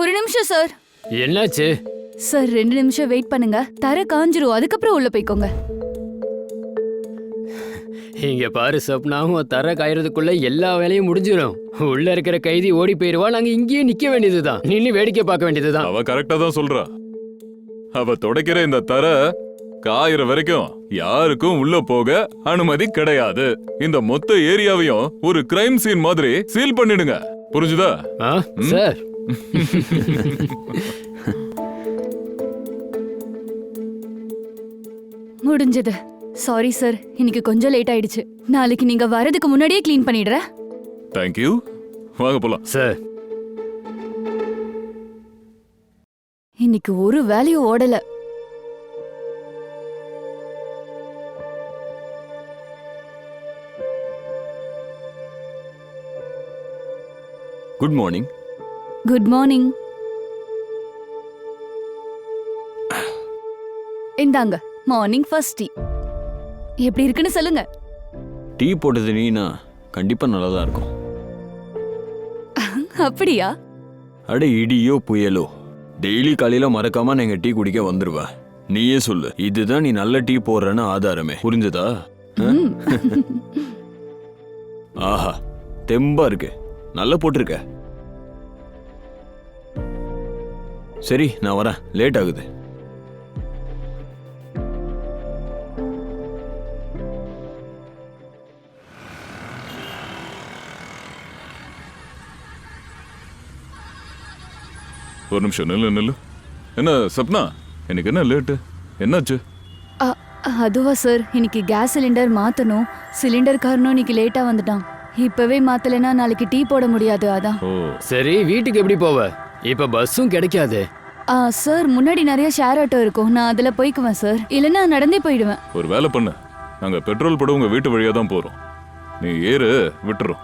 ஒரு நிமிஷம் சார். என்னாச்சு? சார் 2 நிமிஷம் வெயிட் பண்ணுங்க. தர காஞ்சிரும், அதுக்கப்புறம் உள்ள போய்க்கோங்க. இங்க பாரு சப்னா, உன் தர காயறதுக்குள்ள எல்லா வேலையும் முடிஞ்சிடும். உள்ள இருக்கிற கைதி ஓடி போயிருவா, நாங்க இங்கேயே நிக்க வேண்டியதுதான், நின்னு வேடிக்கை பார்க்க வேண்டியதுதான். அவ கரெக்டா தான் சொல்றா. அவ துடைக்கிற இந்த தர காயிற வரைக்கும் யாருக்கும் உள்ள போக அனுமதி கிடையாது. இந்த மொத்த ஏரியாவையும் ஒரு கிரைம் சீன் மாதிரி சீல் பண்ணிடுங்க, புரிஞ்சுதா? சார். முடிஞ்சது. சாரி சார், இன்னைக்கு கொஞ்சம் லேட் ஆயிடுச்சு. நாளைக்கு நீங்க வரதுக்கு முன்னாடியே க்ளீன் பண்ணிடுறேன். தேங்க்யூ. வாங்க போலாம். சார், இன்னைக்கு ஒரு வேலையும் ஓடல. Good morning. Good morning. இந்தாங்க மார்னிங் ஃபர்ஸ்ட் டீ. எப்படி இருக்குன்னு சொல்லுங்க. டீ போட்டது நீனா கண்டிப்பா நல்லதா இருக்கும். அப்படியா? அட இடியோ புயலோ, டெய்லி காலையில மறக்காம நீங்க டீ குடிக்க வந்துருவ. நீயே சொல்லு, இதுதான் நீ நல்ல டீ போடுறன்னு ஆதாரமே, புரிஞ்சதா? ஆஹா, தெம்பா இருக்கு, நல்லா போட்டிருக்க. சரி, நான் வரேன், லேட் ஆகுது. ஒரு நிமிஷம் நில்லு. என்ன சப்னா, எனக்கு என்ன லேட்டு? என்னாச்சு? அதுவா சார், இன்னைக்கு கேஸ் சிலிண்டர் மாத்தணும். சிலிண்டர் காரனும் இன்னைக்கு லேட்டா வந்துட்டான். இப்பவே மாத்தலைன்னா நாளைக்கு டீ போட முடியாது, அதான். சரி, வீட்டுக்கு எப்படி போவ? இப்ப பஸ்ஸும் கிடைக்காது. சார், முன்னாடி நிறைய ஷேர் ஆட்டோ இருக்கும், நான் அதுல போய்க்குவேன் சார். இல்லைன்னா நடந்தே போயிடுவேன். ஒரு வேலை பண்ணு, நாங்க பெட்ரோல் போட உங்க வீட்டு வழியா தான் போறோம். நீ ஏறு, விட்டுறோம்.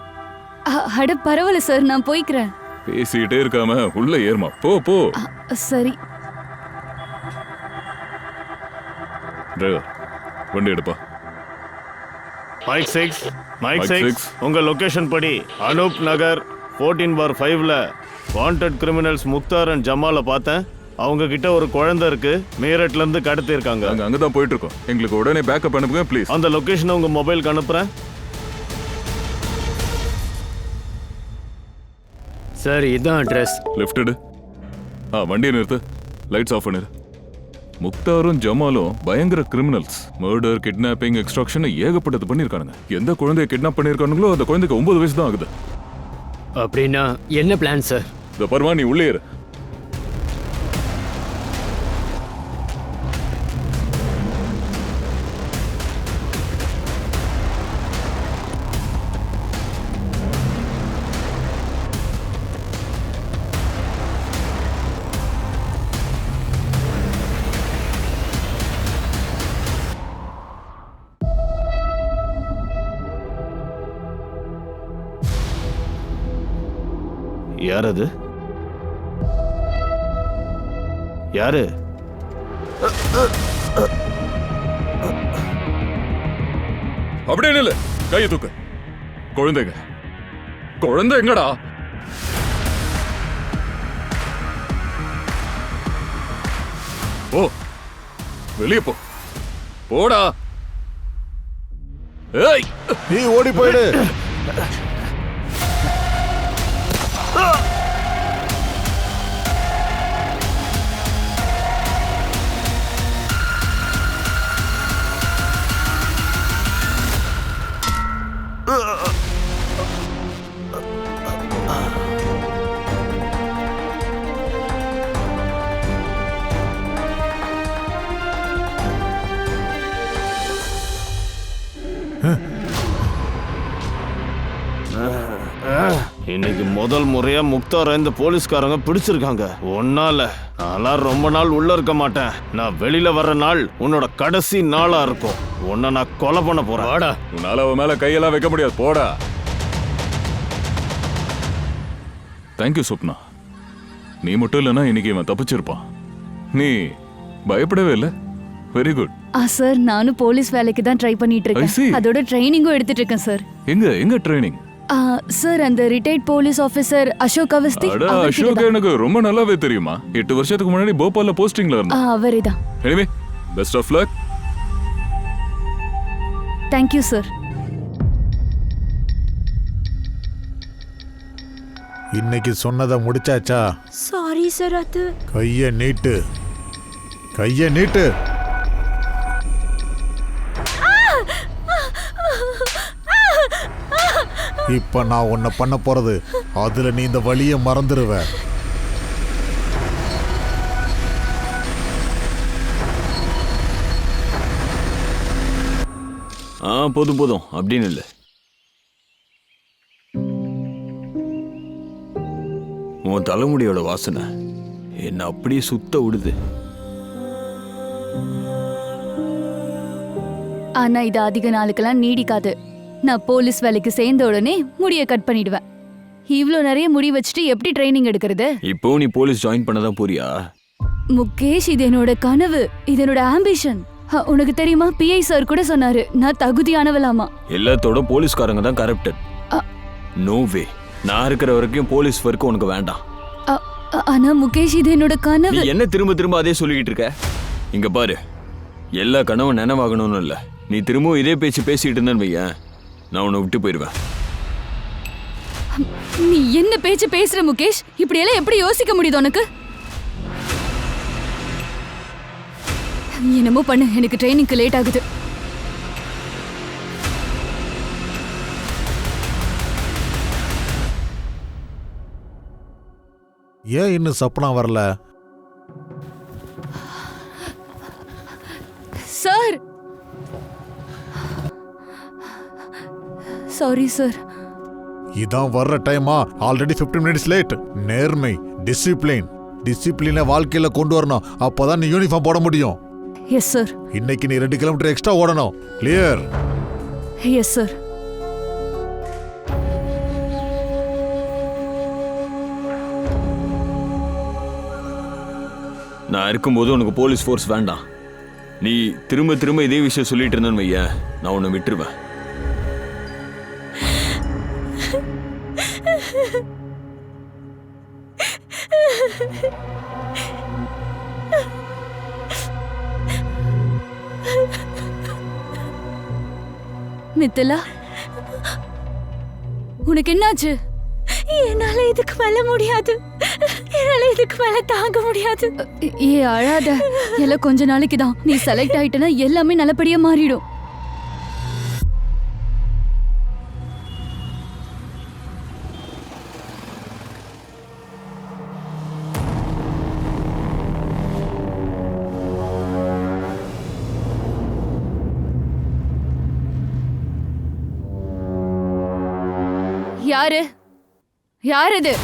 அட பரவாயில்ல சார், நான் போய்க்கிறேன். பேசிட்டே இருக்காம உள்ள ஏறுமா, போ போ. சரி. டிரைவர், வண்டி எடுப்பா. மைக் 6 உங்க லொகேஷன் படி அனூப் நகர் 14/5ல வாண்டட் கிரிமினல்ஸ் முக்தார் அண்ட் ஜமால பார்த்தேன். அவங்க கிட்ட ஒரு குழந்தை இருக்கு, மீரட்ல இருந்து கடத்தி இருக்காங்க. அங்கதான் போயிட்டு இருக்கோம். எங்களுக்கு உடனே பேக்கப் அனுப்புங்க ப்ளீஸ். அந்த லொகேஷனை உங்க மொபைலுக்கு அனுப்புறேன். சார், இதான் அட்ரஸ். லெஃப்ட் எடு. வண்டியை நிறுத்து, லைட்ஸ் ஆஃப் பண்ணிடு. முக்தாரும் ஜமாலும் பயங்கர கிரிமினல்ஸ். மர்டர், கிட்னாப்பிங், எக்ஸ்ட்ராக்ஷன் ஏகப்பட்டது பண்ணிருக்கானுங்க. எந்த குழந்தைய கிட்னாப் பண்ணிருக்கானுங்களோ அந்த குழந்தைக்கு 9 வயசு தான் ஆகுது. அப்படின்னா என்ன பிளான் சார்? இந்த பர்மா, நீ உள்ளே ஏறு. யார் அது? யாரு? அப்படியே நில்லு, கையை தூக்கு. குழந்தைங்க, குழந்தை எங்கடா? ஓ, வெளியே போ, போடா. ஏய், நீ ஓடி போயிடு. இன்னைக்கு முதல் முறையா முக்தார இந்த போலீஸ்காரங்க பிடிச்சிருக்காங்க. ஒன்னால நான் ரொம்ப நாள் உள்ள இருக்க மாட்டேன். நான் வெளியில வர்ற நாள் உன்னோட கடைசி நாளா இருக்கும். உன்னை நான் கொலை பண்ண போறேன். வாடா. உன்னால அவன் மேல கையெல்லாம் வைக்க முடியாது, போடா. தேங்க்யூ சொப்னா. நீ மட்டும் இல்லைன்னா இன்னைக்கு இவன் தப்பிச்சிருப்பான். நீ பயப்படவே இல்லை. Very good. சார், நானும் போலீஸ் வேலைக்கு தான் ட்ரை பண்ணிட்டு இருக்கேன். அதோட ட்ரைனிங்கும் எடுத்துட்டு இருக்கேன் சார். எங்க ட்ரைனிங்? சார் அந்த retired police officer Ashok Awasthi அட அசோக் எனக்கு ரொம்ப நல்லாவே தெரியுமா. 8 வருஷத்துக்கு முன்னாடி போபால்ல போஸ்டிங்ல இருந்தா. அவரே தான். Anyway best of luck. Thank you sir. இன்னைக்கு சொன்னதை முடிச்சாச்சா? Sorry sir. அது கைய நீட்டு, கைய நீட்டு. இப்ப நான் உன்னை பண்ண போறது, அதுல நீ இந்த வழியை மறந்துடுவ. போதும் போதும் அப்படின்னு இல்லை. உன் தலைமுடியோட வாசனை என்ன அப்படியே சுத்த விடுது. ஆனா இது அதிக நாளுக்கெல்லாம் நீடிக்காது. நான் போலீஸ் வேலைக்கு சேர்ந்த உடனே முடிய கட் பண்ணிடுவேன். இவ்ளோ நிறைய முடி வச்சுட்டு எப்படி ட்ரைனிங் எடுக்கிறது? இப்போ நீ போலீஸ் ஜாயின் பண்ணதான் போறியா? முகேஷ், இது என்னோட கனவு, இது என்னோட ஆம்பிஷன். உனக்கு தெரியுமா, பிஐ சார் கூட சொன்னாரு நான் தகுதியானவளாமா. எல்லாத்தோட போலீஸ்காரங்க தான் கரப்டட். நோ வே. நான் இருக்கிற வரைக்கும் போலீஸ் ஒர்க் உனக்கு வேண்டாம். ஆனா முகேஷ், இது என்னோட கனவு. நீ என்ன திரும்ப திரும்ப அதே சொல்லிக்கிட்டு இருக்க? இங்க பாரு, எல்லா கனவும் நினைவாகணும்னு இல்ல. நீ திரும்பவும் இதே பேச்சு பேசிட்டு இருந்தேன்னு வையேன், நான் உன்னை விட்டு போயிடுவேன். நீ என்ன பேச்சு பேசுற முகேஷ்? இப்படி எல்லாம் எப்படி யோசிக்க முடியுது உனக்கு? என்னமோ பண்ணு, எனக்கு ட்ரைனிங்க்கு லேட் ஆகுது. ஏன் இன்னும் சப்பனா வரல? Sir, sorry sir. இதான் வர்ற டைமா? Already 15 minutes late. நேர்மை, டிசிப்ளினை வாழ்க்கையில கொண்டு வரணும். அப்பதான் நீ யூனிஃபார்ம் போட முடியும். Yes sir. இன்னைக்கு நீ 2 கிலோமீட்டர் எக்ஸ்ட்ரா ஓடணும். கிளியர்? Yes sir. நான் இருக்கும்போது உனக்கு போலீஸ் ஃபோர்ஸ் வேண்டாம். நீ திரும்ப திரும்ப இதே விஷயம் சொல்லிட்டு இருந்தேன்னு வையேன், நான் உன்னை விட்டுருவேன். மித்தலா, உனக்கு என்னாச்சு? என்னால இதுக்கு மேல முடியாது. என்னால இதுக்கு மேல தாங்க முடியாது. ஏ அழாத, எல்லாம் கொஞ்ச நாளைக்கு தான். நீ செலக்ட் ஆயிட்டனா எல்லாமே நல்லபடியா மாறிடும். யாரு யார் இது?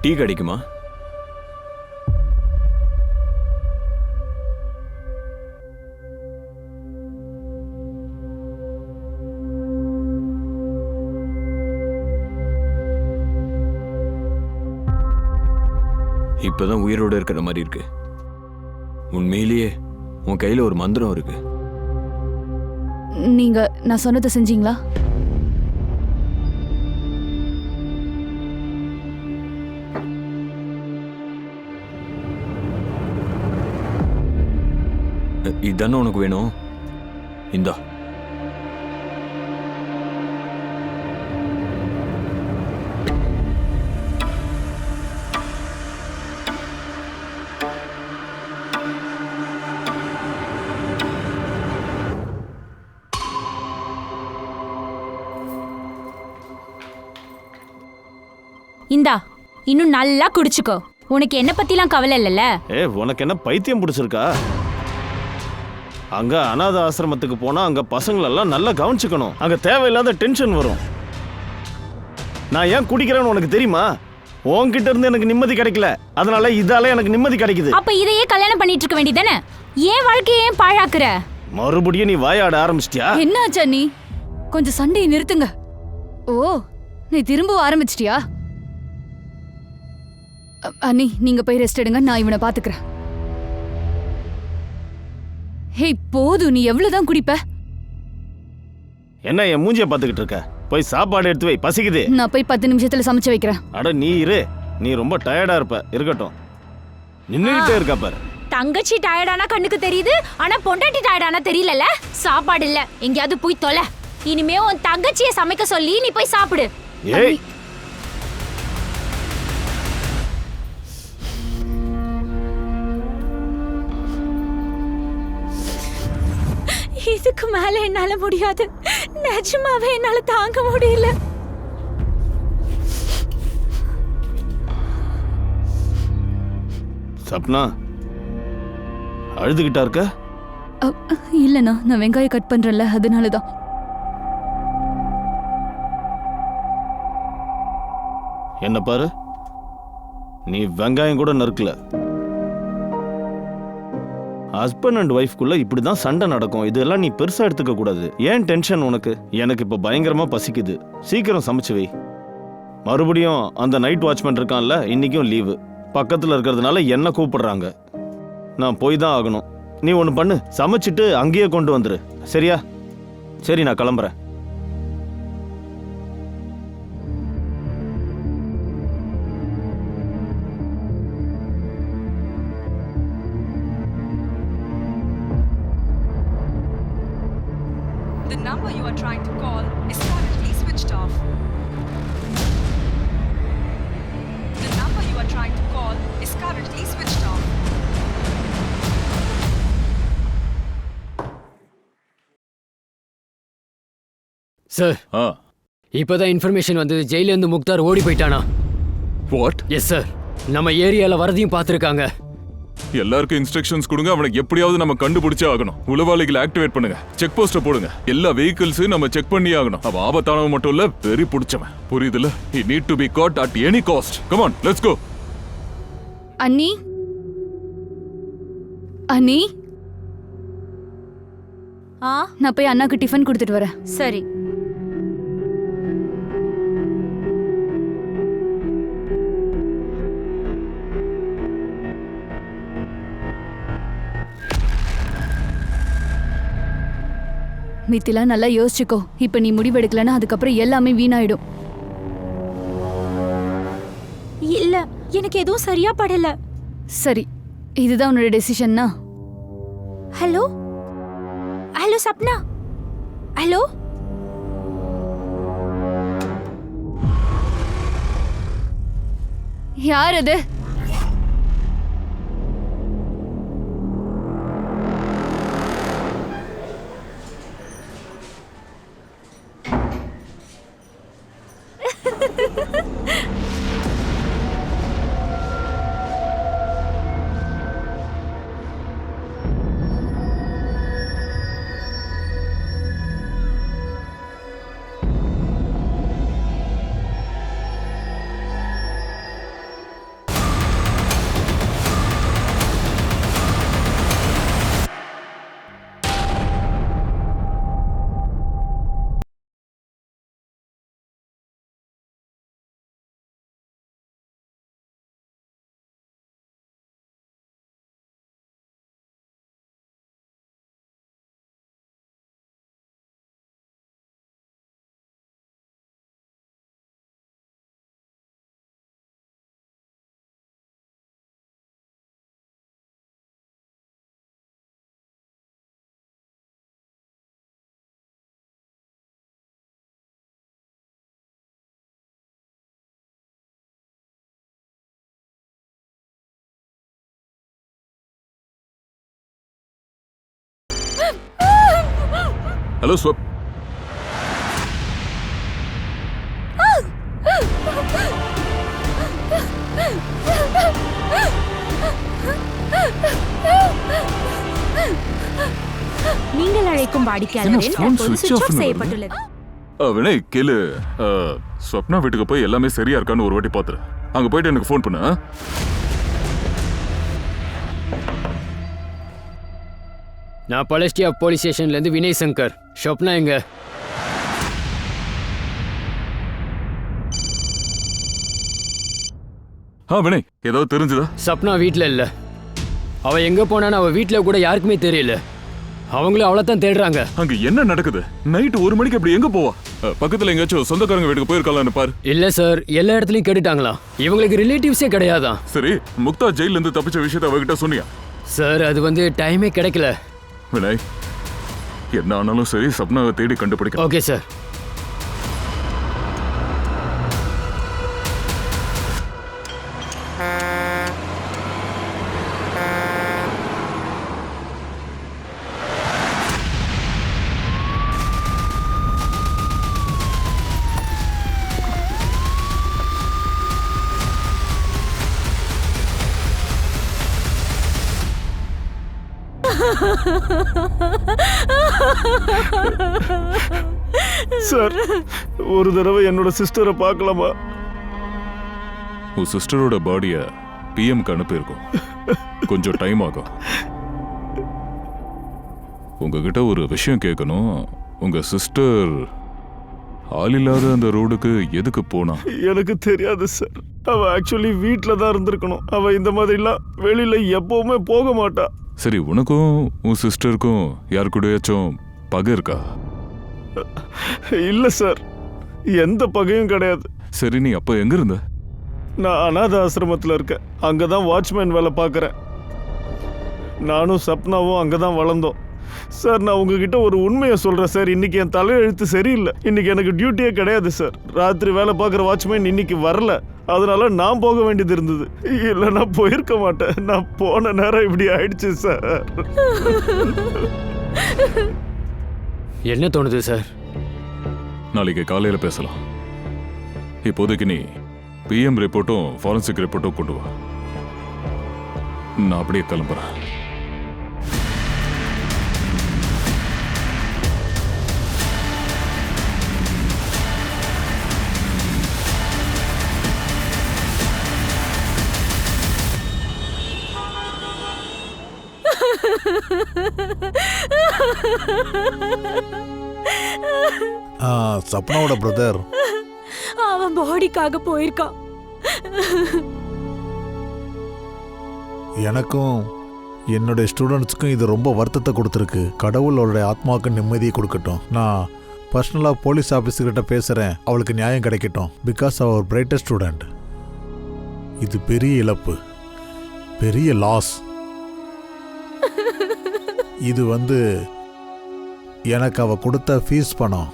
டீ கிடைக்குமா? இப்பதான் உயிரோட இருக்கிற மாதிரி இருக்கு. உண்மையிலேயே உன் கையில ஒரு மந்திரம் இருக்கு. நீங்க நான் சொன்னதை செஞ்சீங்களா? இதானே உனக்கு வேணும்? இந்தா. இந்தா, இன்னும் நல்லா குடிச்சுக்கோ. உனக்கு என்ன பத்திலாம் கவலை இல்லைல்ல? உனக்கு என்ன பைத்தியம் பிடிச்சிருக்கா? அங்க அனாத ஆசிரமத்துக்கு போனா அங்க பசங்களெல்லாம் நல்லா கவனிச்சுக்கணும். அங்க தேவையில்லாத டென்ஷன் வரும். நான் ஏன் குடிக்கிறேன்னு உனக்கு தெரியுமா? உன்கிட்ட இருந்து எனக்கு நிம்மதி கிடைக்கல, அதனால இதால எனக்கு நிம்மதி கிடைக்குது. அப்ப இதையே கல்யாணம் கல்யாணம் பண்ணிட்டு இருக்க வேண்டியதானே? ஏன் வாழ்க்கையை ஏன் பாழாக்குற? மறுபடியும் நீ வாயாட ஆரம்பிச்சிட்டியா? என்னாச்சு அண்ணி? கொஞ்சம் சண்டையை நிறுத்துங்க. ஓ, நீ திரும்ப ஆரம்பிச்சிட்டியா? அண்ணி, நீங்க போய் ரெஸ்ட் எடுங்க, நான் இவனை பாத்துக்கிறேன். ஹே, போதும். நீ எவ்வளவுதான் குடிப்ப? என்ன என் மூஞ்சிய பாத்துக்கிட்டு இருக்க? போய் சாப்பாடு எடுத்து வை, பசிக்குது. நான் போய் 10 நிமிஷத்துல சமைச்சு வைக்கிறேன். அட நீ இரு, நீ ரொம்ப டயர்டா இருப்ப. இருக்கட்டும், நின்னுகிட்டே இருக்க பாரு. தங்கச்சி டயர்டானா கண்ணுக்கு தெரியுது, ஆனா பொண்டாட்டி டயர்டானா தெரியலல. சாப்பாடு இல்ல, எங்கயாவது போய் தொலை. இனிமே உன் தங்கச்சியை சமைக்க சொல்லி நீ போய் சாப்பிடு. ஏய், இதுக்கு மேல என்னால முடியாது. நிஜமாவே என்னால தாங்க முடியல. சப்னா அழுதுகிட்டா இருக்க? இல்லண்ணா, நான் வெங்காயம் கட் பண்றேன்ல, அதனாலதான். என்ன பாரு, நீ வெங்காயம் கூட நறுக்கல. ஹஸ்பண்ட் அண்ட் ஒய்ஃப்குள்ள இப்படிதான் சண்டை நடக்கும். இதெல்லாம் நீ பெருசா எடுத்துக்க கூடாது. ஏன் டென்ஷன் உனக்கு? எனக்கு இப்ப பயங்கரமா பசிக்குது. சீக்கிரம் சமைச்சு வை. மறுபடியும் அந்த நைட் வாட்ச்மேன் இருக்கான்ல, இன்னைக்கும் லீவு. பக்கத்துல இருக்கிறதுனால என்ன கூப்பிடுறாங்க. நான் போய் தான் ஆகணும். நீ ஒன்று பண்ணு, சமைச்சிட்டு அங்கேயே கொண்டு வந்துரு. சரியா? சரி, நான் கிளம்புறேன். The number you are trying to call is currently switched off. The number you are trying to call is currently switched off. Sir, இப்பதான் இன்ஃபர்மேஷன் வந்தது. ஜெயில இருந்து முக்தார் ஓடி போயிட்டானா? வாட்? எஸ் சார், நம்ம ஏரியால வரதையும் பார்த்திருக்காங்க. எல்லாருக்கும் இன்ஸ்ட்ரக்ஷன்ஸ் கொடுங்க. அவனுக்கு எப்படியாவது நம்ம கண்டுபிடிச்சே ஆகணும். உளவாளிகளை ஆக்டிவேட் பண்ணுங்க. செக் போஸ்ட போடுங்க. எல்லா வெஹிக்கிள்ஸையும் நம்ம செக் பண்ணி ஆகணும். அவன் ஆபத்தானவன் மட்டும் இல்ல, வெறி பிடிச்சவன். புரியுதுல? he need to be caught at any cost. come on, let's go. அண்ணி, அண்ணி, நான் போய் அண்ணாக்கு டிஃபன் கொடுத்துட்டு வரேன். சரி. மித்திலா, நல்லா யோசிச்சுக்கோ. இப்ப நீ முடிவெடுக்கலன்னா அதுக்கப்புறம் எல்லாமே வீணாயிடும். இல்ல, எனக்கு எதுவும் சரியா படல. சரி, இதுதான் உன்னோட டெசிஷன்னா? Hello hello Sapna, hello. யார் அது? ஹலோ ஸ்வப். நீங்கள் அழைக்கும் வாடிக்கையாளரின் தற்போது சுவிட்ச் ஆஃப் செய்யப்பட்டுள்ளது. வினய், கேளு. ஸ்வப்னா வீட்டுக்கு போய் எல்லாமே சரியா இருக்கான்னு ஒரு வாட்டி பாத்துரு. அங்க போயிட்டு எனக்கு ஃபோன் பண்ணு. நான் பலஸ்டியா போலீஸ் ஸ்டேஷன்லேருந்து வினய் சங்கர். ஷப்னா எங்க? வினய், ஏதாவது தெரிஞ்சுதா? சப்னா வீட்டில் இல்லை. அவள் எங்கே போனான்னு அவள் வீட்டில் கூட யாருக்குமே தெரியல. அவங்களும் அவளை தான் தேடுறாங்க. அங்க என்ன நடக்குது? நைட் 1 மணிக்கு அப்படி எங்க போவா? பக்கத்துல எங்கேயாச்சும் சொந்தக்காரங்க வீட்டுக்கு போயிருக்கலாம்னு பாரு. இல்லை சார், எல்லா இடத்துலையும் கேட்டுட்டாங்களாம். இவங்களுக்கு ரிலேட்டிவ்ஸே கிடையாதான். சரி, முக்தா ஜெயில இருந்து தப்பிச்ச விஷயத்த அவகிட்ட சொன்னியா? சார் அது வந்து டைமே கிடைக்கல. வினய், என்ன ஆனாலும் சரி சப்னாவை தேடி கண்டுபிடிக்க. Okay sir. சார், ஒரு தடவை என்னோட சிஸ்டரை பார்க்கலாமா? உன் சிஸ்டரோட பாடிய பிஎம்க்கு அனுப்பியிருக்கோம். கொஞ்சம் டைம் ஆகும். உங்ககிட்ட ஒரு விஷயம் கேட்கணும். உங்க சிஸ்டர் ஆள் இல்லாத அந்த ரோடுக்கு எதுக்கு போனா? எனக்கு தெரியாது சார். அவ ஆக்சுவலி வீட்டில் தான் இருந்திருக்கணும். அவ இந்த மாதிரிலாம் வெளியில எப்பவுமே போக மாட்டா. சரி, உனக்கும் உன் சிஸ்டருக்கும் யார் கூடயாச்சும் பகை இருக்கா? இல்ல சார், எந்த பகையும் கிடையாது. சரி, நீ அப்ப எங்க இருந்த? நான் அநாத ஆசிரமத்தில் இருக்கேன். அங்கதான் வாட்ச்மேன் வேலை பார்க்குறேன். நானும் சப்னாவும் அங்கதான் வளர்ந்தோம். சார், நான் உங்ககிட்ட ஒரு உண்மையை சொல்றேன் சார். இன்னைக்கு என் தலையெழுத்து சரியில்லை. இன்னைக்கு எனக்கு டியூட்டியே கிடையாது சார். ராத்திரி வேலை பார்க்குற வாட்ச்மேன் இன்னைக்கு வரல. அதனால நான் போக வேண்டியது இருந்தது. இல்லை, நான் போயிருக்க மாட்டேன். நான் போன நேரம் இப்படி ஆயிடுச்சு சார். என்ன தோணுது சார்? நாளைக்கு காலையில பேசலாம். இப்போதைக்கு நீ பிஎம் ரிப்போர்ட்டும் ஃபாரன்சிக் ரிப்போர்ட்டும் கொண்டு வா. நான் அப்படியே கிளம்புறேன். சப்னாவோட பிரதர் அவன் பாடிக்காக போயிருக்கான். எனக்கும் என்னுடைய ஸ்டூடெண்ட்ஸுக்கும் இது ரொம்ப வருத்தத்தை கொடுத்துருக்கு. கடவுளோட ஆத்மாவுக்கு நிம்மதியை கொடுக்கட்டும். நான் பர்சனலாக போலீஸ் ஆஃபீஸர்கிட்ட பேசுகிறேன். அவளுக்கு நியாயம் கிடைக்கட்டும். பிகாஸ் அவர் பிரைட்டஸ்ட் ஸ்டூடெண்ட். இது பெரிய இழப்பு, பெரிய லாஸ். இது வந்து எனக்கு அவ கொடுத்த ஃபீஸ் பணம்.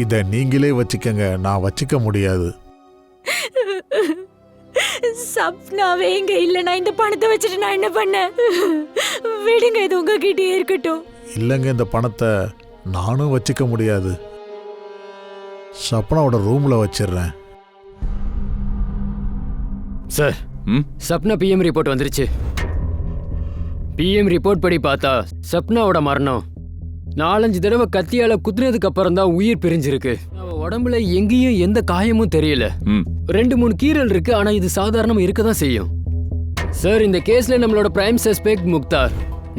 இதை நீங்களே வச்சுக்கங்க, நான் வச்சுக்க முடியாது. சப்னாவே இங்க இல்லைன்னா இந்த பணத்தை வச்சுட்டு நான் என்ன பண்ணேன்? விடுங்க, இது உங்ககிட்டயே இருக்கட்டும். இல்லைங்க, இந்த பணத்தை நானும் வச்சுக்க முடியாது. சப்னாவோட ரூமில் வச்சிடுறேன். சார், சப்னா பிஎம் ரிப்போர்ட் வந்துருச்சு. பிஎம் ரிப்போர்ட் படி பார்த்தா சப்னாவோட மரணம் 4-5 தடவை கத்தியால குத்துனதுக்கு அப்புறம் தான் உயிர் பிரிஞ்சிருக்கு. அவ உடம்புல எங்கேயும் எந்த காயமும் தெரியல. 2-3 கீறல் இருக்கு. ஆனா இது சாதாரணமா இருக்க தான் செய்யும். சார், இந்த கேஸ்ல நம்மளோட பிரைம் சஸ்பெக்ட் முக்தார்.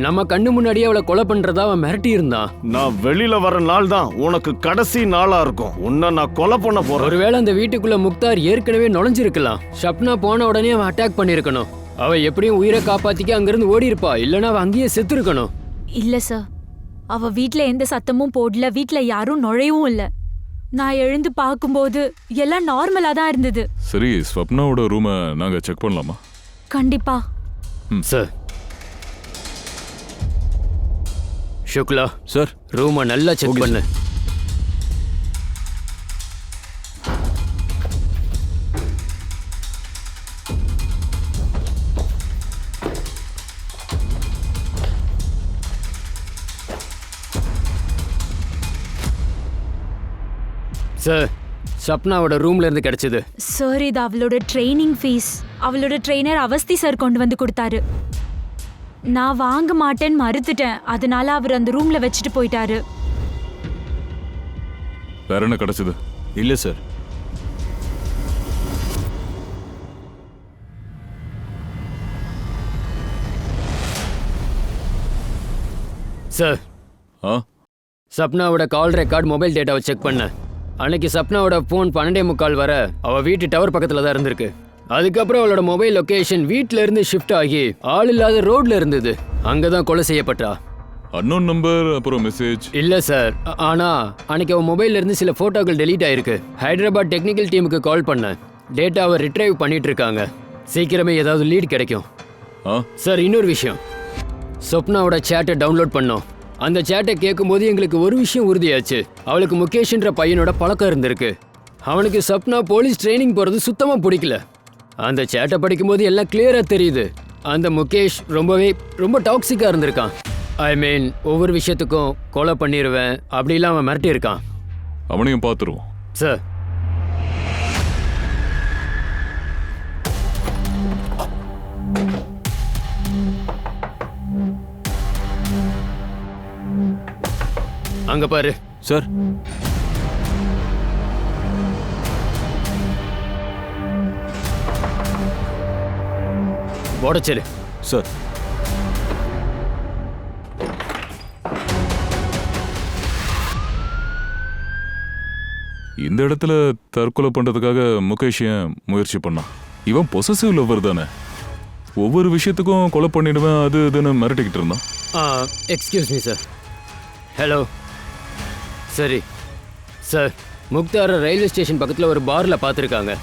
நம்ம கண்ணு முன்னாடியே அவளை கொலை பண்றதா அவன் மிரட்டி இருந்தான். நான் வெளியில வர நாள் தான் உனக்கு கடைசி நாளா இருக்கும். உன்னை நான் கொலை பண்ண போறேன். ஒருவேளை அந்த வீட்டுக்குள்ள முக்தார் ஏற்கனவே நுழைஞ்சிருக்கலாம். ஷப்னா போன உடனே அவன் அட்டாக் பண்ணிருக்கணும். அவ எப்படியும் உயிரை காப்பாத்திக்க அங்கிருந்து ஓடி இருப்பா. இல்லைன்னா அவ அங்கேயே செத்து இருக்கணும். இல்ல சார், அவ வீட்ல எந்த சத்தமும் போடல. வீட்ல யாரும் நுழையவும் இல்ல. நான் எழுந்து பார்க்கும்போது எல்லாம் நார்மலா தான் இருந்தது. சரி, ஸ்வப்னாவோட ரூமை நாங்க செக் பண்ணலாமா? கண்டிப்பா சார். சுக்லா சார், ரூமை நல்லா செக் பண்ணு. சார், சப்னாவோட ரூம்ல இருந்து கிடைச்சது. சார், இது அவளோட ட்ரைனிங் ஃபீஸ். அவளோட ட்ரெயினர் அவஸ்தி சார் கொண்டு வந்து கொடுத்தாரு. நான் வாங்க மாட்டேன்னு மறுத்துட்டேன். அதனால அவர் அந்த ரூம்ல வச்சுட்டு போயிட்டாரு. வேற என்ன கிடைச்சது? இல்லை சார். சார், ஆ சப்னாவோட கால் ரெக்கார்ட் மொபைல் டேட்டாவை செக் பண்ணேன். அன்னைக்கு சப்னாவோட ஃபோன் 12:45 வரை அவள் வீட்டு டவர் பக்கத்தில் தான் இருந்திருக்கு. அதுக்கப்புறம் அவளோட மொபைல் லொகேஷன் வீட்டில இருந்து ஷிஃப்ட் ஆகி ஆள் இல்லாத ரோட்ல இருந்தது. அங்கே தான் கொலை செய்யப்பட்டா. அன்னோன் நம்பர் அப்புறம் மெசேஜ். இல்லை சார், ஆனால் அன்னைக்கு அவன் மொபைல்ல இருந்து சில ஃபோட்டோக்கள் டெலீட் ஆயிருக்கு. ஹைதராபாத் டெக்னிக்கல் டீமுக்கு கால் பண்ணேன். டேட்டாவை ரிட்ரைவ் பண்ணிட்டு இருக்காங்க. சீக்கிரமே ஏதாவது லீட் கிடைக்கும். ஆ சார், இன்னொரு விஷயம், சொப்னாவோட சேட்டை டவுன்லோட் பண்ணோம். அந்த சேட்டை கேட்கும்போது எங்களுக்கு ஒரு விஷயம் உறுதியாச்சு. அவளுக்கு முகேஷ்ன்ற பையனோட பழக்கம் இருந்திருக்கு. அவனுக்கு சப்னா போலீஸ் ட்ரைனிங் போகிறது சுத்தமாக பிடிக்கல. அந்த சேட்டை படிக்கும்போது எல்லாம் கிளியராக தெரியுது. அந்த முகேஷ் ரொம்ப டாக்ஸிக்காக இருந்திருக்கான். ஐ மீன், ஒவ்வொரு விஷயத்துக்கும் கொலை பண்ணிடுவேன் அப்படிலாம் அவன் மிரட்டி இருக்கான். அவனையும் பார்த்துருவோம். சார், அங்க பாரு. சார், உடச்சிரு. சார். இந்த இடத்துல தற்கொலை பண்றதுக்காக முகேஷ் ஏன் முயற்சி பண்ணான்? இவன் பொசசிவ் லவ்வர் தானே. ஒவ்வொரு விஷயத்துக்கும் கொலை பண்ணிடுவேன் அது இதுன்னு மிரட்டிக்கிட்டு இருந்தான். Excuse me sir. ஹலோ. சரி சார், முக்தாரை ரயில்வே ஸ்டேஷன் பக்கத்தில் ஒரு பாரில் பார்த்துருக்காங்க.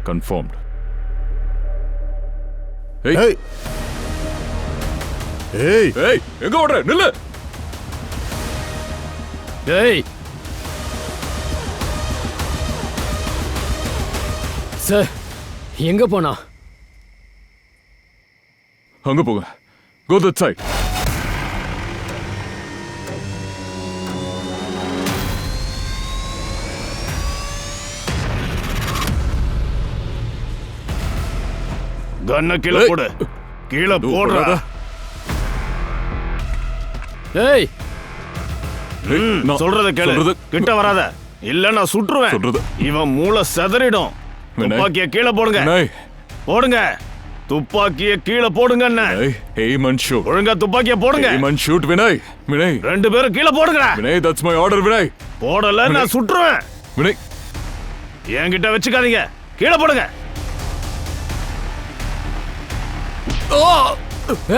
கன்ஃபார்ம்டு. ஏய் ஏய் ஏய், எங்க ஓடுற? நில்லு. டேய் சார், எங்க போனா? அங்க போங்க. Go that side. கண்ண கீழே போடு. கீழே போடுறா. ஏய், நான் சொல்றத கேளு. சொல்றது கிட்ட வராத, இல்ல நான் சுட்டுருவேன். சொல்றது. இவன் மூளை செதறிடும். வினய். துப்பாக்கிய கீழே போடுங்க. வினய். போடுங்க. துப்பாக்கிய கீழே போடுங்க. Vinay, aim and shoot. ஒழுங்கா துப்பாக்கிய போடுங்க. Aim and shoot, Vinay. Vinay. ரெண்டு பேரும் கீழே போடுங்க. Vinay, that's my order, Vinay. போடல நான் சுட்டுருவேன். வினய். என்கிட்ட வச்சுக்காதீங்க. கீழே போடுங்க.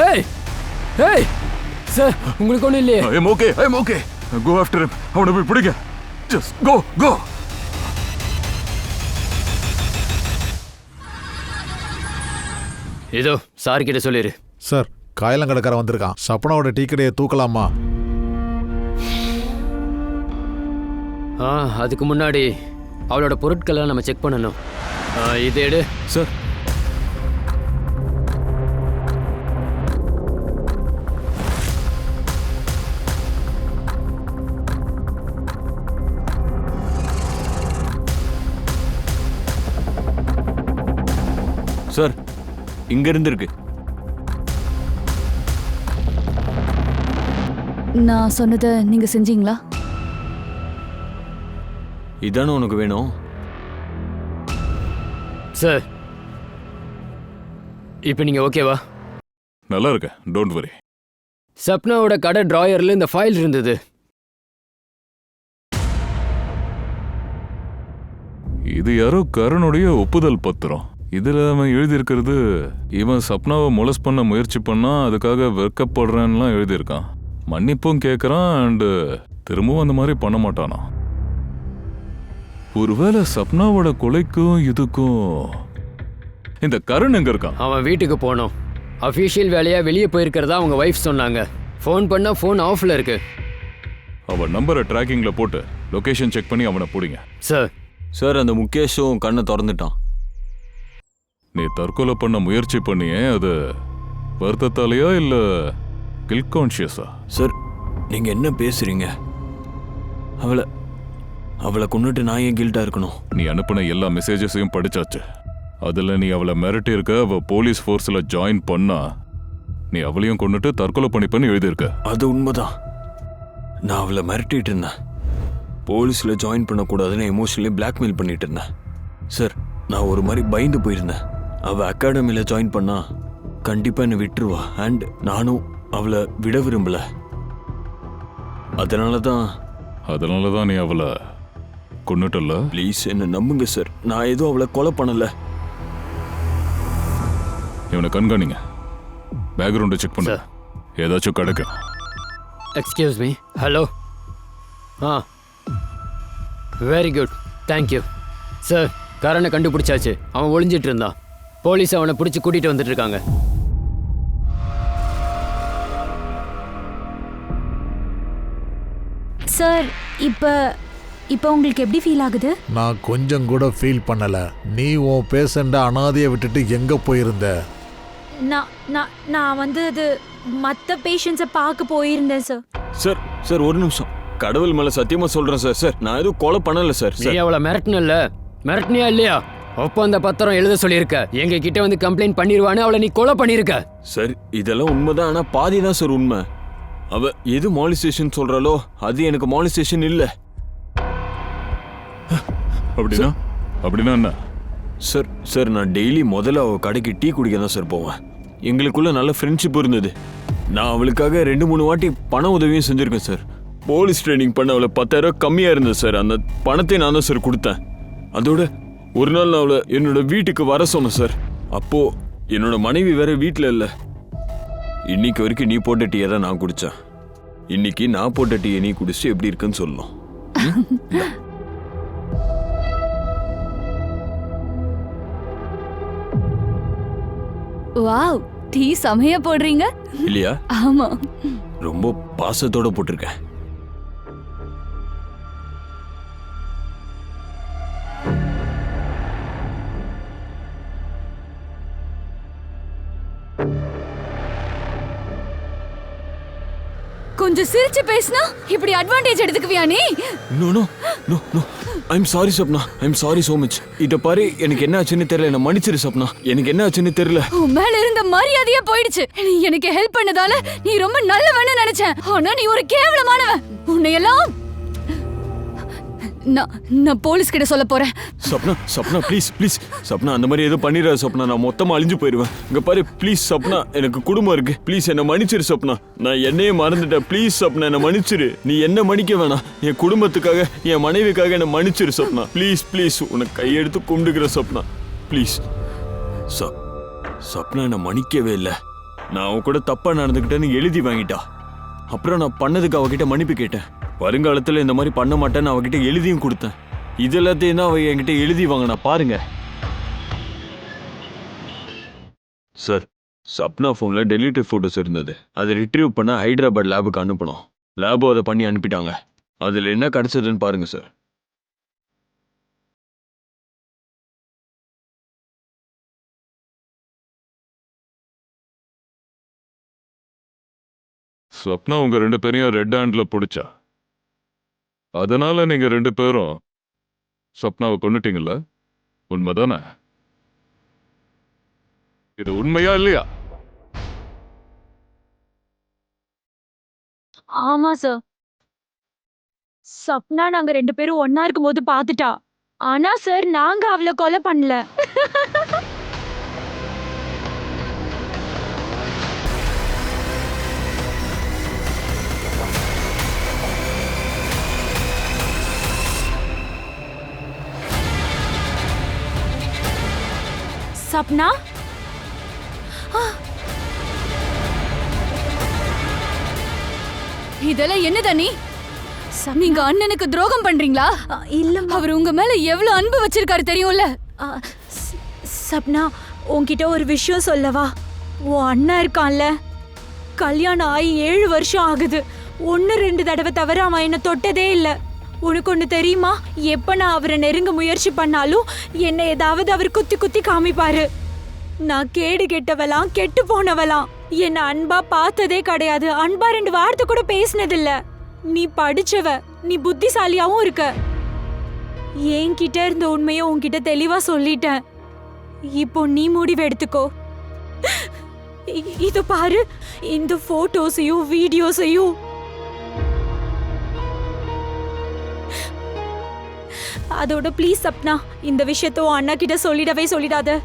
ஏய் ஏய் சார், உங்களுக்கு ஒன்றும் இல்லையே? I am okay. I am okay. Go after him. அவனை போய் பிடிங்க. Just go, go. இதோ சார் கிட்ட சொல்லிடு. சார், காயலங்கடக்காரன் வந்திருக்கான். சப்பனாவோட டீ கடையை தூக்கலாமா? அதுக்கு முன்னாடி அவளோட பொருட்களை நம்ம செக் பண்ணணும். இது எடு. சார். சார், இங்க இருந்து இருக்கு. நான் சொன்னதை நீங்க செஞ்சீங்களா? இதானே உனக்கு வேணும்? சார், இப்போ நீங்க ஓகேவா? நல்லா இருக்க. Don't worry. சப்னாவோட கடை டிராயர்ல இந்த ஃபைல் இருந்தது. இது யாரோ கருணுடைய ஒப்புதல் பத்திரம். இதுல அவன் எழுதியிருக்கிறது, இவன் சப்னாவை மொலஸ் பண்ண முயற்சி பண்ணா அதுக்காக வெட்கப்படுறேன்லாம் எழுதியிருக்கான். மன்னிப்பும் கேட்கறான். அண்டு திரும்பவும் அந்த மாதிரி பண்ண மாட்டானா. ஒருவேளை சப்னாவோட கொலைக்கும் இதுக்கும் இந்த கரண் எங்க இருக்கான்? அவன் வீட்டுக்கு போனோம். அஃபீஷியல் வேலையா வெளியே போயிருக்கிறதா அவங்க வைஃப் சொன்னாங்க. ஃபோன் பண்ணா ஃபோன் ஆஃப்ல இருக்கு. அவன் நம்பரை ட்ராக்கிங்ல போட்டு லொகேஷன் செக் பண்ணி அவனை பிடிங்க. சார். சார் அந்த முகேஷும் கண்ணை திறந்துட்டான். நீ தற்கொலை பண்ண முயற்சி பண்ணியே, அது வருத்தத்தாலையா இல்ல கில்ட் கான்ஷியஸா? சார் நீங்க என்ன பேசுறீங்க? அவளை கொன்னுட்டு நான் ஏன் கில்ட்டா இருக்கணும்? நீ அனுப்பின எல்லா மெசேஜஸையும் படிச்சாச்சு. அதுல நீ அவளை மிரட்டி இருக்க. அவ போலீஸ் ஃபோர்ஸ்ல ஜாயின் பண்ணா நீ அவளையும் கொன்னுட்டு தற்கொலை பண்ணிப்பன்னு எழுதியிருக்க. அது உண்மைதான். நான் அவளை மிரட்டிட்டு இருந்தேன். போலீஸ்ல ஜாயின் பண்ணக்கூடாதுன்னு எமோஷனலி பிளாக்மெயில் பண்ணிட்டு இருந்தேன். சார் நான் ஒரு மாதிரி பயந்து போயிருந்தேன். அவள் அகாடமியில ஜாயின் பண்ணா கண்டிப்பா என்னை விட்டுருவா. அண்ட் நானும் அவளை விட விரும்பல. அதனால தான் நீ அவளை கொன்னுட்டல்ல? ப்ளீஸ் என்ன நம்புங்க சார். நான் எதுவும் அவளை கொலை பண்ணல. இவனை கண்காணிங்க. பேக்ரவுண்டை செக் பண்ணு. சார். ஏதாச்சும் கிடைக்கும். Excuse me. Hello. Very good, thank you. Sir கரணை கண்டுபிடிச்சாச்சு. அவன் ஒளிஞ்சிட்டு இருந்தான். போலீஸ் அவனை பிடிச்சி கூட்டிட்டு வந்துட்டு இருக்காங்க. சார் இப்போ உங்களுக்கு எப்படி ஃபீல் ஆகுது? நான் கொஞ்சம் கூட ஃபீல் பண்ணல. நீ உன் பேஷண்ட அனாதையை விட்டுட்டு எங்க போயிருந்த? நான் வந்து அது மற்ற பேஷண்ட்ஸை பார்க்க போயிருந்தேன் சார். சார் சார் ஒரு நிமிஷம். கடவுள் மேல சத்தியமா சொல்றேன் சார். சார் நான் எதுவும் கொலை பண்ணல சார். நீ அவளை மிரட்டினியா இல்லையா? ஒப்பந்த பத்திரம் எழுத சொல்லியிருக்க. எங்க கிட்ட வந்து கம்ப்ளைண்ட் பண்ணிடுவான்னு அவளை நீ கொலை பண்ணிருக்க. சார் இதெல்லாம் உண்மைதான். ஆனா பாதி தான் சார் உண்மை. அவ எது மாலிஸ்டேஷன் சொல்றாளோ அது எனக்கு மாலிஸ்டேஷன் இல்ல. அப்படின்னா என்ன? சார் நான் டெய்லி முதல்ல அவ கடைக்கு டீ குடிக்க தான் சார் போவேன். எங்களுக்குள்ள நல்ல ஃப்ரெண்ட்ஷிப் இருந்தது. நான் அவளுக்காக 2-3 வாட்டி பண உதவியும் செஞ்சிருக்கேன் சார். போலீஸ் ட்ரைனிங் பண்ண அவளை 10,000 கம்மியா இருந்தது சார். அந்த பணத்தை நான் தான் சார் கொடுத்தேன். அதோட ஒரு நாள் நான் அவளை என்னோட வீட்டுக்கு வர சொன்னேன் சார். அப்போ என்னோட மனைவி வேற வீட்டில் இல்லை. இன்னைக்கு வரைக்கும் நீ போட்ட டீயை தான் நான் குடித்தேன். இன்னைக்கு நான் போட்ட டீயை நீ குடிச்சு எப்படி இருக்குன்னு சொல்லணும். வாவ், டீ செமையா போடுறீங்க. இல்லையா? ஆமா, ரொம்ப பாசத்தோட போட்டிருக்கேன். கொஞ்சம் சிரிச்சு பேசினா இப்படி அட்வான்டேஜ் எடுத்துக்குவியா நீ? No no no no. I'm sorry Sapna. I'm sorry so much. இத பாரு, எனக்கு என்ன ஆச்சுன்னு தெரியல. என்ன மன்னிச்சிரு சப்னா. எனக்கு என்ன ஆச்சுன்னு தெரியல. உன் மேல இருந்த மரியாதையே போயிடுச்சு. நீ எனக்கு ஹெல்ப் பண்ணதால நீ ரொம்ப நல்லவன்னு நினைச்சேன். ஆனா நீ ஒரு கேவலமானவன். உன்னை எல்லாம் நான் போலீஸ் கிட்ட சொல்ல போறேன். சப்னா ப்ளீஸ் ப்ளீஸ் சப்னா, அந்த மாதிரி எதுவும் பண்ணிடாத சப்னா. நான் மொத்தமா அழிஞ்சு போயிடுவேன். இங்க பாரு ப்ளீஸ் சப்னா, எனக்கு குடும்பம் இருக்கு. ப்ளீஸ் என்ன மன்னிச்சிரு சப்னா. நான் என்னையே மறந்துட்டேன். ப்ளீஸ் சப்னா என்ன மன்னிச்சிரு. நீ என்ன மன்னிக்க வேணாம். என் குடும்பத்துக்காக, என் மனைவிக்காக என்ன மன்னிச்சிரு சப்னா. ப்ளீஸ் ப்ளீஸ் உனக்கு கையெடுத்து கும்பிடுகிற சப்னா. ப்ளீஸ் சப்னா என்ன மன்னிக்கவே இல்லை. நான் அவன் கூட தப்பா நடந்துக்கிட்டேன்னு எழுதி வாங்கிட்டா. அப்புறம் நான் பண்ணதுக்கு அவகிட்ட மன்னிப்பு கேட்டேன். வருங்காலத்தில் இந்த மாதிரி பண்ண மாட்டேன்னு அவகிட்ட எழுதியும் கொடுத்தேன். இது எல்லாத்தையும் தான் அவ என்கிட்ட எழுதி வாங்கினா. பாருங்க சார், சப்னா ஃபோன்ல டெலிட்டட் ஃபோட்டோஸ் இருந்தது. அதை ரிட்ரீவ் பண்ண ஹைதராபாத் லேபுக்கு அனுப்பணும். லேபும் அதை பண்ணி அனுப்பிட்டாங்க. அதில் என்ன கிடைச்சதுன்னு பாருங்க சார். ஸ்வப்னா உங்க 2 பேரையும் ரெட் ஹேண்ட்ல பிடிச்சா. அதனால நீங்க 2 பேரும் ஸ்வப்னாவை கொன்னுட்டீங்கல்ல? உண்மைதானே? இது உண்மையா இல்லையா? ஆமா சார். சப்னா நாங்க 2 பேரும் ஒன்னா இருக்கும்போது பாத்துட்டா. ஆனா சார் நாங்க அவளை கொலை பண்ணல. சப்னா, இதெல்லாம் என்னதா நீ? நீங்க அண்ணனுக்கு துரோகம் பண்றீங்களா? இல்ல அவர் உங்க மேல எவ்வளவு அன்பு வச்சிருக்காரு தெரியும்ல? சப்னா, உன்கிட்ட ஒரு விஷயம் சொல்லவா? உன் அண்ணன் இருக்கான்ல, கல்யாணம் ஆகி 7 வருஷம் ஆகுது. 1-2 தடவை தவிர அவன் என்ன தொட்டதே இல்லை. உனக்கு ஒன்று தெரியுமா? எப்ப நான் அவரை நெருங்க முயற்சி பண்ணாலும் என்னை ஏதாவது அவர் குத்தி குத்தி காமிப்பாரு. நான் கேடு கெட்டவலாம், கெட்டு போனவலாம். என்ன அன்பா பார்த்ததே கிடையாது. அன்பா 2 வார்த்தை கூட பேசினதில்ல. நீ படிச்சவ, நீ புத்திசாலியாவும் இருக்க. என்கிட்ட இருந்த உண்மையை உன்கிட்ட தெளிவா சொல்லிட்டேன். இப்போ நீ முடிவு எடுத்துக்கோ. இது பாரு, இந்த போட்டோஸையும் வீடியோஸையும் அதோட ப்ளீஸ் சப்னா, இந்த விஷயத்த உன் அண்ணா கிட்ட சொல்லிடவே சொல்லிடாத.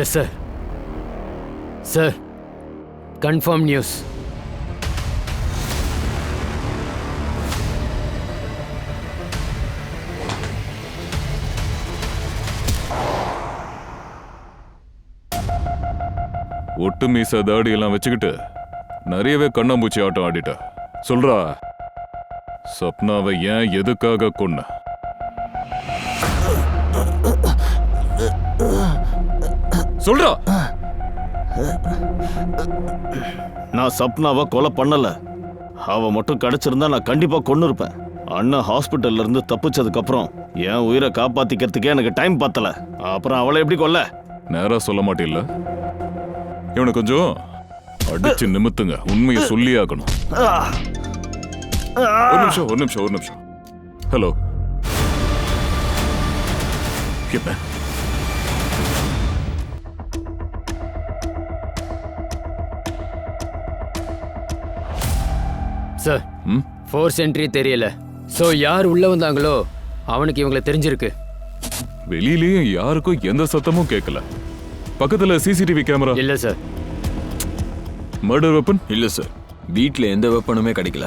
Yes sir. Sir, confirm news. ஒட்டு மீச தாடி எல்லாம் வச்சுக்கிட்டு நிறையவே கண்ணாம்பூச்சி ஆட்டம் ஆடிட்ட. சொல்றா, சப்னாவை ஏன் எதுக்காக கொன்ன? சொல்றா. நான் சப்னாவை கொலை பண்ணல. அவ மட்டும் கிடைச்சிருந்தா நான் கண்டிப்பா கொன்னு இருப்பேன். அண்ணன் ஹாஸ்பிட்டல்ல இருந்து தப்பிச்சதுக்கு அப்புறம் என் உயிரை காப்பாத்திக்கிறதுக்கே எனக்கு டைம் பத்தல. அப்புறம் அவளை எப்படி கொல்ல? நேரா சொல்ல மாட்டில்ல? இவனை கொஞ்சம் அடிச்சு நிமித்துங்க. உண்மையை சொல்லி ஆகணும். ஒரு நிமிஷம். ஹலோ, என்ன? சார், ஃபோர்ஸ் என்ட்ரி தெரியல. ஸோ யார் உள்ள வந்தாங்களோ அவனுக்கு இவங்களை தெரிஞ்சிருக்கு. வெளியிலயும் யாருக்கும் எந்த சத்தமும் கேட்கல. பக்கத்துல சிசிடிவி கேமரா இல்ல சார். மர்டர் வெப்பன் இல்ல சார், வீட்டில் எந்த வெப்பனுமே கிடைக்கல.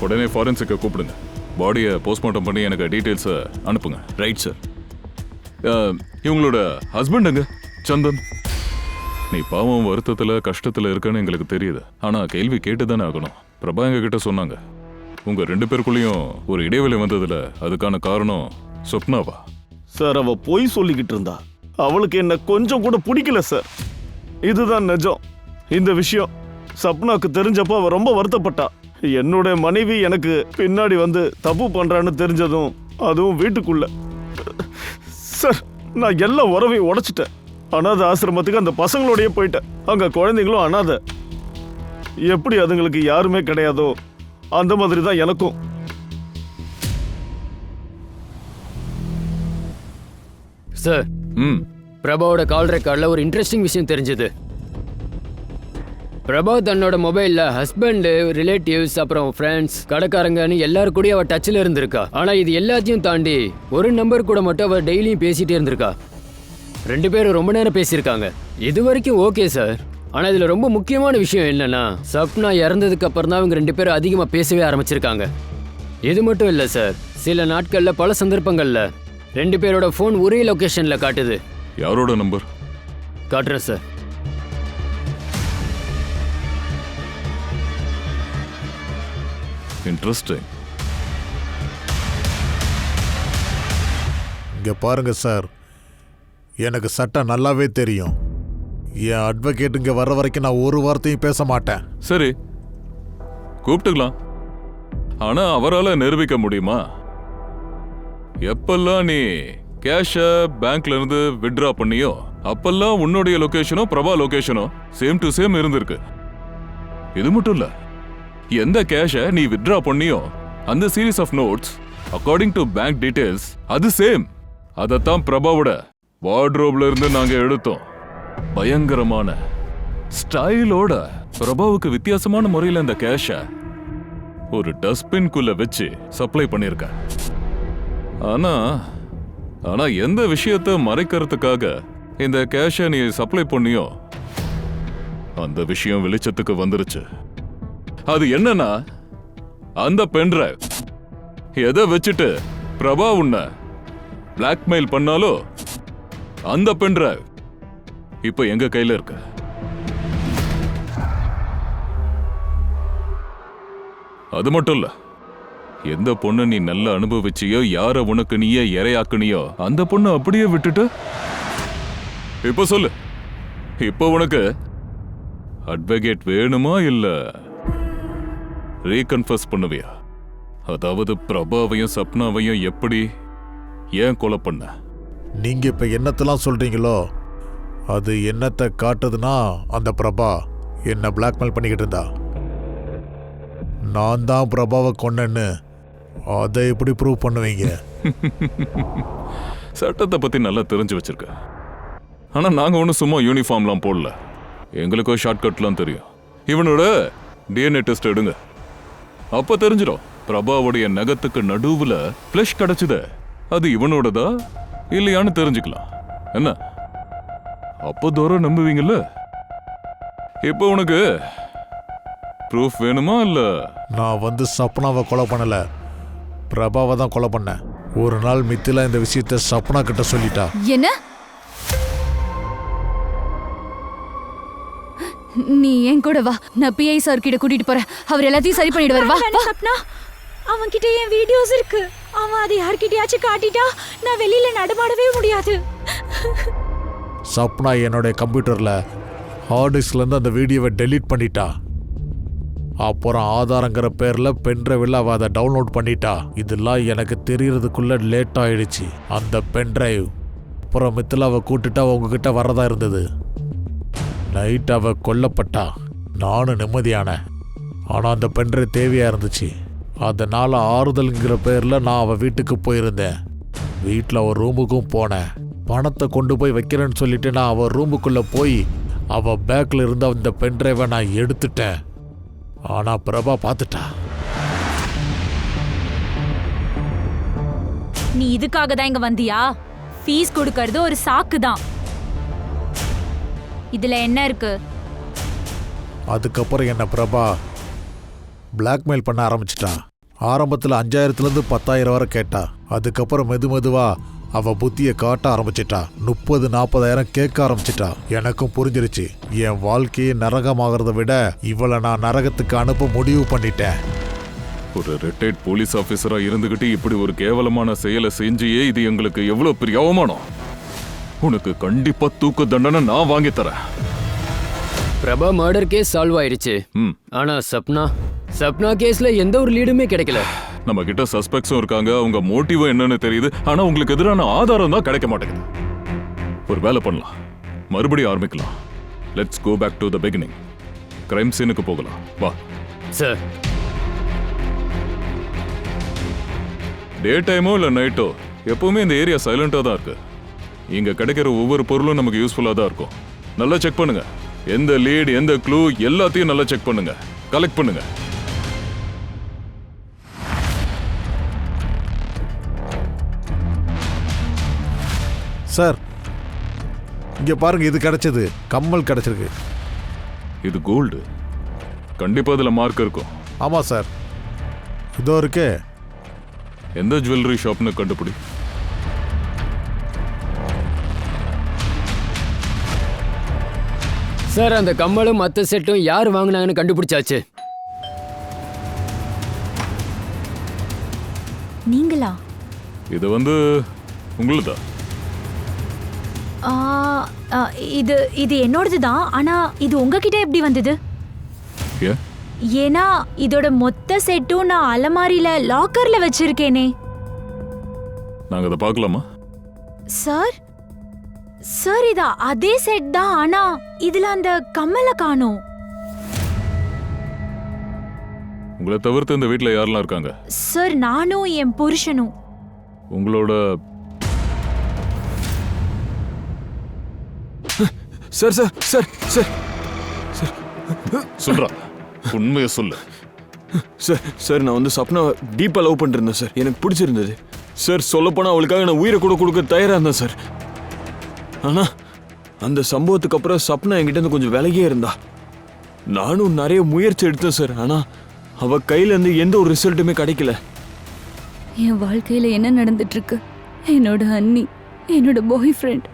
உடனே ஃபாரன்சிக்கை கூப்பிடுங்க. பாடியை போஸ்ட்மார்ட்டம் பண்ணி எனக்கு டீட்டெயில்ஸை அனுப்புங்க. Right sir. இவங்களோட ஹஸ்பண்டுங்க சந்தன். நீ பாவம் வருத்தத்துல கஷ்டத்துல இருக்கன்னு எங்களுக்கு தெரியுது. ஆனா கேள்வி கேட்டுதானே ஆகணும். பிரபா எங்க கிட்ட சொன்னாங்க, உங்க 2 பேருக்குள்ளேயும் ஒரு இடைவெளி வந்ததுல அதுக்கான காரணம் சொப்னாவா? சார், அவ பொய் சொல்லிக்கிட்டு இருந்தா. அவளுக்கு என்ன கொஞ்சம் கூட பிடிக்கல சார். இதுதான் நிஜம். இந்த விஷயம் சப்னாக்கு தெரிஞ்சப்போ அவ ரொம்ப வருத்தப்பட்டா. என்னோட மனைவி எனக்கு பின்னாடி வந்து தப்பு பண்றான்னு தெரிஞ்சதும், அதுவும் வீட்டுக்குள்ள. சார், நான் எல்லா உறவையும் உடைச்சிட்டேன். அனாதை ஆசிரமத்துக்கு அந்த பசங்களோடய போயிட்டேன். அங்க குழந்தைங்களும் அனாதை. எப்படி அதுங்களுக்கு யாருமே கிடையாதோ அந்த மாதிரி தான் எனக்கும். சார், பிரபாவோட கால் ரெக்கார்டில் ஒரு இன்ட்ரெஸ்டிங் விஷயம் தெரிஞ்சது. பிரபா தன்னோட மொபைலில் ஹஸ்பண்டு, ரிலேட்டிவ்ஸ், அப்புறம் ஃப்ரெண்ட்ஸ், கடைக்காரங்கன்னு எல்லாரும் கூட அவள் டச்சில் இருந்திருக்கா. ஆனால் இது எல்லாத்தையும் தாண்டி ஒரு நம்பர் கூட மட்டும் அவள் டெய்லியும் பேசிகிட்டே இருந்திருக்கா. 2 பேரும் ரொம்ப நேரம் பேசியிருக்காங்க. இது வரைக்கும் ஓகே சார். ஆனால் இதில் ரொம்ப முக்கியமான விஷயம் என்னன்னா, சப்னா இறந்ததுக்கு அப்புறம் தான் அவங்க 2 பேரும் அதிகமாக பேசவே ஆரம்பிச்சிருக்காங்க. இது மட்டும் இல்லை சார், சில நாட்களில் பல சந்தர்ப்பங்களில் 2 பேரோட ஃபோன் ஒரே லொக்கேஷனில் காட்டுது. யாரோட நம்பர்? காட்டுறேன் சார். இன்ட்ரெஸ்டிங். இங்க பாருங்க சார், எனக்கு சட்டம் நல்லாவே தெரியும். என் அட்வொகேட் இங்க வர்ற வரைக்கும் நான் ஒரு வார்த்தையும் பேச மாட்டேன். சரி, கூப்பிட்டுக்கலாம். ஆனா அவரால் நிரூபிக்க முடியுமா? எப்பெல்லாம் நீ கேஷ பேங்க்ல இருந்து வித்ட்ரா பண்ணியோ அப்பெல்லாம் உன்னுடைய லொகேஷனோ பிரபா லொகேஷனோ சேம் டு சேம் இருந்திருக்கு. இது மட்டும் இல்ல, எந்த கேஷ நீ வித்ட்ரா பண்ணியோ அந்த series of notes according to bank details அது சேம். அதத்தான் பிரபாவோட வார்ட்ரோப்ல இருந்து நாங்க எடுத்தோம். பயங்கரமான ஸ்டைலோட பிரபாவுக்கு வித்தியாசமான முறையில் அந்த கேஷ ஒரு டஸ்ட்பின்குள்ள வச்சு சப்ளை பண்ணிருக்க. ஆனா எந்த விஷயத்தை மறைக்கிறதுக்காக இந்த கேஷ நீ சப்ளை பண்ணியோ அந்த விஷயம் வெளிச்சத்துக்கு வந்துருச்சு. அது என்னன்னா, அந்த பென்டிரைவ் எதை வச்சுட்டு பிரபா உன்னை பிளாக்மெயில் பண்ணாலோ அந்த பென்டிரைவ் இப்ப எங்க கையில இருக்கு. அது மட்டும் இல்ல, எந்த பொண்ணை நீ நல்லா அனுபவிச்சியோ, யார உனக்கு நீயே இரையாக்குனியோ அந்த பொண்ணை அப்படியே விட்டுட்டு இப்ப சொல்லு, இப்ப உனக்கு அட்வொகேட் வேணுமா இல்ல ரீகன்ஃபஸ் பண்ணுவியா? அதாவது பிரபாவையும் சப்னாவையும் எப்படி ஏன் கொலை பண்ண? நீங்க இப்ப என்னத்தெல்லாம் சொல்றீங்களோ அது என்னத்தை காட்டுதுன்னா, அந்த பிரபா என்ன பிளாக்மெயில் பண்ணிக்கிட்டு இருந்தா. நான் தான் பிரபாவை கொன்னேன்னு அதை எப்படி ப்ரூவ் பண்ணுவீங்க? சட்டத்தை பத்தி நல்லா தெரிஞ்சு வச்சிருக்க. ஆனா நாங்க ஒன்றும் சும்மா யூனிஃபார்ம்லாம் போடல. எங்களுக்கும் ஷார்ட்கட்லாம் தெரியும். இவனோட டிஎன்ஏ டெஸ்ட் எடுங்க, அப்ப தெரிஞ்சிடும். பிரபாவுடைய நகத்துக்கு நடுவுல ஃபிளஷ் கிடைச்சது, அது இவனோடதா இல்லையான்னு தெரிஞ்சுக்கலாம். என்ன அப்போ தூரம் நம்புவீங்கல்ல? இப்போ உனக்கு ப்ரூஃப் வேணுமா இல்ல? நான் சப்னாவை கொலை பண்ணல, பிரபாவை தான் கொலை பண்ணேன். ஒரு நாள் மித்திலா இந்த விஷயத்த சப்னா கிட்ட சொல்லிட்டா. என்ன? நீ என் கூட வா, நான் பிஐ சார் கிட்ட கூட்டிட்டு போறேன். அவர் எல்லாத்தையும் சரி பண்ணிடுவார். வா வா. சப்னா, அவன் கிட்ட என் வீடியோஸ் இருக்கு. அவன் அதை யார்கிட்டயாச்சும் காட்டிட்டா நான் வெளியில நடமாடவே முடியாது. சப்னா என்னுடைய கம்ப்யூட்டர்ல ஹார்ட் டிஸ்க்லேருந்து அந்த வீடியோவை டெலீட் பண்ணிட்டா. அப்புறம் ஆதாரங்கிற பேர்ல பென்ட்ரைவில் அவ அதை டவுன்லோட் பண்ணிட்டா. இதெல்லாம் எனக்கு தெரியறதுக்குள்ள லேட் ஆயிடுச்சு. அந்த பென்ட்ரைவ் அப்புறம் மித்திலாவை கூட்டுட்டு உங்ககிட்ட வரதா இருந்தது. நைட் அவ கொல்லப்பட்டா. நானும் நிம்மதியான. ஆனா அந்த பென்ட்ரைவ் தேவையா இருந்துச்சு. அதனால ஆறுதல்ங்கிற பேர்ல நான் அவ வீட்டுக்கு போயிருந்தேன். வீட்டில் அவ ரூமுக்கும் போனேன். பணத்தை கொண்டு போய் வைக்கிறேன்னு சொல்லிட்டு நான் அவ ரூமுக்குள்ள போய் அவ பேக்ல இருந்த அந்த பென்ட்ரைவை நான் எடுத்துட்டேன். ஆனா பிரபா பார்த்துட்டா. நீ இதுக்காக தான் இங்க வந்தியா? ஃபீஸ் கொடுக்கறது ஒரு சாக்கு தான். இதுல என்ன இருக்கு? அதுக்கப்புறம் என்ன பிரபா பிளாக்மெயில் பண்ண ஆரம்பிச்சிட்டா. ஆரம்பத்தில் 5000லேருந்து 10,000 வரை கேட்டா. அதுக்கப்புறம் மெதுவா அவ புத்தியை காட்ட ஆரம்பிச்சிட்டா. 30-40,000 கேட்க ஆரம்பிச்சிட்டா. எனக்கும் புரிஞ்சிருச்சு, என் வாழ்க்கையை நரகமாகறத விட இவளை நான் நரகத்துக்கு அனுப்ப முடிவு பண்ணிட்டேன். ஒரு ரிட்டையர்ட் போலீஸ் ஆபீசரா இருந்துகிட்டு இப்படி ஒரு கேவலமான செயலை செஞ்சியே இது எங்களுக்கு எவ்வளவு பெரிய அவமானம். உனக்கு கண்டிப்பா தூக்கு தண்டனை நான் வாங்கி தரேன். பிரபா மர்டர் கேஸ் சால்வ் ஆயிடுச்சு. ஆனா சப்னா கேஸ்ல எந்த ஒரு லீடுமே கிடைக்கல. நம்ம கிட்ட சஸ்பெக்ட்ஸும் இருக்காங்க, அவங்க மோட்டிவும் என்னன்னு தெரியுது. ஆனா உங்களுக்கு எதிரான ஆதாரம் தான் கிடைக்க மாட்டேங்குது. ஒரு வேலை பண்ணலாம், மறுபடியும் ஆரம்பிக்கலாம். Let's go back to the beginning. Crime சீனுக்கு போகலாம், வா. சார், டே டைமோ இல்ல நைட்டோ எப்பவுமே இந்த ஏரியா சைலண்டா தான் இருக்கு. இங்க கிடைக்கிற ஒவ்வொரு பொருளும் நமக்கு யூஸ்ஃபுல்லா தான் இருக்கும். நல்லா செக் பண்ணுங்க. எந்த லீட், எந்த க்ளூ, எல்லாத்தையும் நல்லா செக் பண்ணுங்க, கலெக்ட் பண்ணுங்க. சார் இங்க பாருங்க, இது கிடைச்சது. கம்மல் கிடைச்சிருக்கு. இது கோல்டு. கண்டிப்பா இதுல மார்க் இருக்கும். ஆமா சார், இதோ இருக்கே. எந்த ஜுவல்லரி ஷாப்னு கண்டுபிடி. சார் அந்த கம்மலும் மற்ற செட்டும் யார் வாங்கினாங்கன்னு கண்டுபிடிச்சாச்சு. நீங்களா? இது உங்களுதா? இது என்னோடது தான். ஆனா இது உங்ககிட்ட எப்படி வந்தது? ஏன்னா இதோட மொத்த செட்டும் நான் அலமாரியில லாக்கர்ல வச்சிருக்கேனே. நாங்க அதை பார்க்கலாமா? சார் சார் இது அதே செட் தான். ஆனா இதுல அந்த கம்மலை காணோம். உங்களை தவிர்த்து இந்த வீட்ல யாரெல்லாம் இருக்காங்க? சார் நானும் என் புருஷனும். உங்களோட சார் சார் சார் சார் சொல்றா, உண்மையை சொல்லு. சார் சார் நான் சப்னா டீப்பா லவ் பண்ணிட்டு இருந்தேன் சார். எனக்கு பிடிச்சிருந்தது சார். சொல்லப்போனா அவளுக்காக நான் உயிரை கூட கொடுக்க தயாரா இருந்தேன் சார். ஆனா அந்த சம்பவத்துக்கு அப்புறம் சப்னா என்கிட்ட இருந்து கொஞ்சம் விலகியே இருந்தா. நானும் நிறைய முயற்சி எடுத்தேன் சார். ஆனா அவ கையில இருந்து எந்த ஒரு ரிசல்ட்டுமே கிடைக்கல. என் வாழ்க்கையில என்ன நடந்துட்டு இருக்கு? என்னோட அண்ணி, என்னோட பாய் ஃப்ரெண்ட்.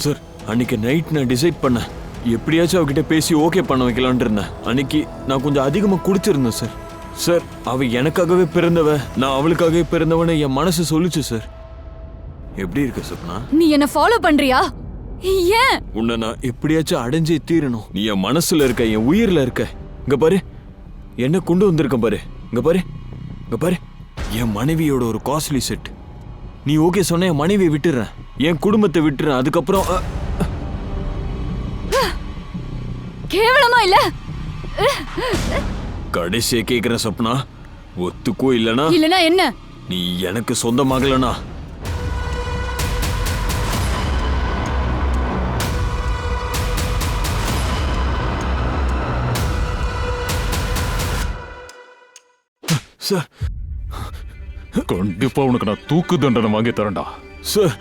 சார் அன்னைக்கு நைட் நான் டிசைட் பண்ணேன், எப்படியாச்சும் அவகிட்ட பேசி ஓகே பண்ண வைக்கலான் இருந்தேன். அன்னைக்கு நான் கொஞ்சம் அதிகமா குடிச்சிருந்தேன் சார். சார் அவ எனக்காகவே பிறந்தவ, நான் அவளுக்காகவே பிறந்தவன்னு என் மனசு சொல்லுச்சு சார். எப்படி இருக்க சப்னா? நீ என்ன ஃபாலோ பண்றியா? ஏன்? உன்னை நான் எப்படியாச்சும் அடைஞ்சே தீரணும். நீ என் மனசுல இருக்க, என் உயிர்ல இருக்க. இங்க பாரு, என்ன கொண்டு வந்திருக்கேன் பாரு. இங்க பாரு, இங்க பாரு, என் மனைவியோட ஒரு காஸ்ட்லி செட். நீ ஓகே சொன்ன என் மனைவியை விட்டுறேன், என் குடும்பத்தை விட்டுறேன். அதுக்கப்புறம் கேவலமா இல்ல? கடைசியை கேட்கிற சப்னா, ஒத்துக்கோ இல்லனா இல்லனா என்ன? நீ எனக்கு சொந்தமாகலனா சார், கண்டிப்பா உனக்கு நான் தூக்கு தண்டனை வாங்கி தரேன்டா. சார்